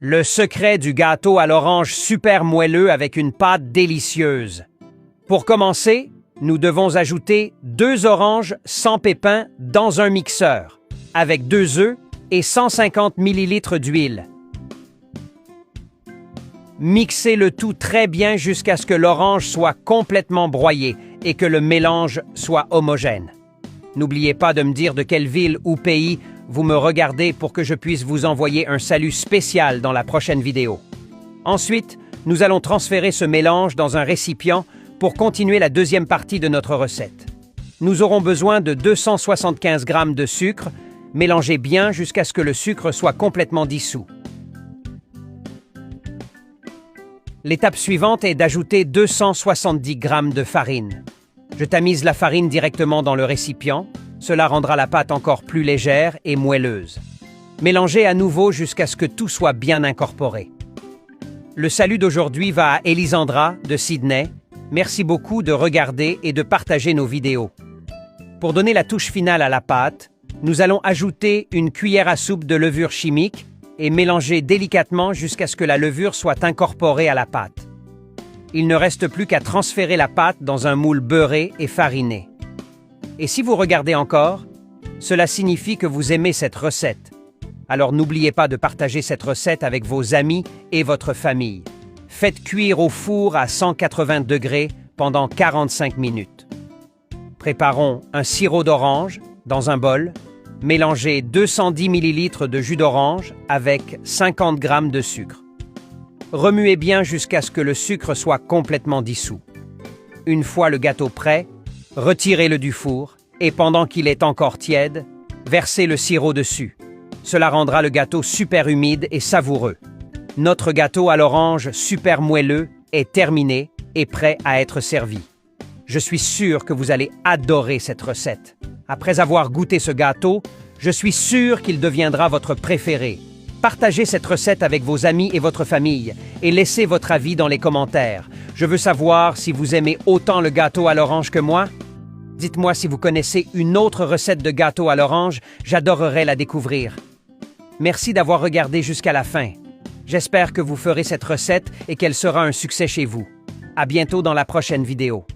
Le secret du gâteau à l'orange super moelleux avec une pâte délicieuse. Pour commencer, nous devons ajouter 2 oranges sans pépins dans un mixeur, avec 2 œufs et 150 ml d'huile. Mixez le tout très bien jusqu'à ce que l'orange soit complètement broyée et que le mélange soit homogène. N'oubliez pas de me dire de quelle ville ou pays vous me regardez pour que je puisse vous envoyer un salut spécial dans la prochaine vidéo. Ensuite, nous allons transférer ce mélange dans un récipient pour continuer la deuxième partie de notre recette. Nous aurons besoin de 275 g de sucre, mélangez bien jusqu'à ce que le sucre soit complètement dissous. L'étape suivante est d'ajouter 270 g de farine. Je tamise la farine directement dans le récipient. Cela rendra la pâte encore plus légère et moelleuse. Mélangez à nouveau jusqu'à ce que tout soit bien incorporé. Le salut d'aujourd'hui va à Elisandra de Sydney. Merci beaucoup de regarder et de partager nos vidéos. Pour donner la touche finale à la pâte, nous allons ajouter une cuillère à soupe de levure chimique et mélanger délicatement jusqu'à ce que la levure soit incorporée à la pâte. Il ne reste plus qu'à transférer la pâte dans un moule beurré et fariné. Et si vous regardez encore, cela signifie que vous aimez cette recette. Alors n'oubliez pas de partager cette recette avec vos amis et votre famille. Faites cuire au four à 180 degrés pendant 45 minutes. Préparons un sirop d'orange dans un bol. Mélangez 210 ml de jus d'orange avec 50 g de sucre. Remuez bien jusqu'à ce que le sucre soit complètement dissous. Une fois le gâteau prêt, retirez-le du four et pendant qu'il est encore tiède, versez le sirop dessus. Cela rendra le gâteau super humide et savoureux. Notre gâteau à l'orange super moelleux est terminé et prêt à être servi. Je suis sûr que vous allez adorer cette recette. Après avoir goûté ce gâteau, je suis sûr qu'il deviendra votre préféré. Partagez cette recette avec vos amis et votre famille et laissez votre avis dans les commentaires. Je veux savoir si vous aimez autant le gâteau à l'orange que moi. Dites-moi si vous connaissez une autre recette de gâteau à l'orange, j'adorerais la découvrir. Merci d'avoir regardé jusqu'à la fin. J'espère que vous ferez cette recette et qu'elle sera un succès chez vous. À bientôt dans la prochaine vidéo.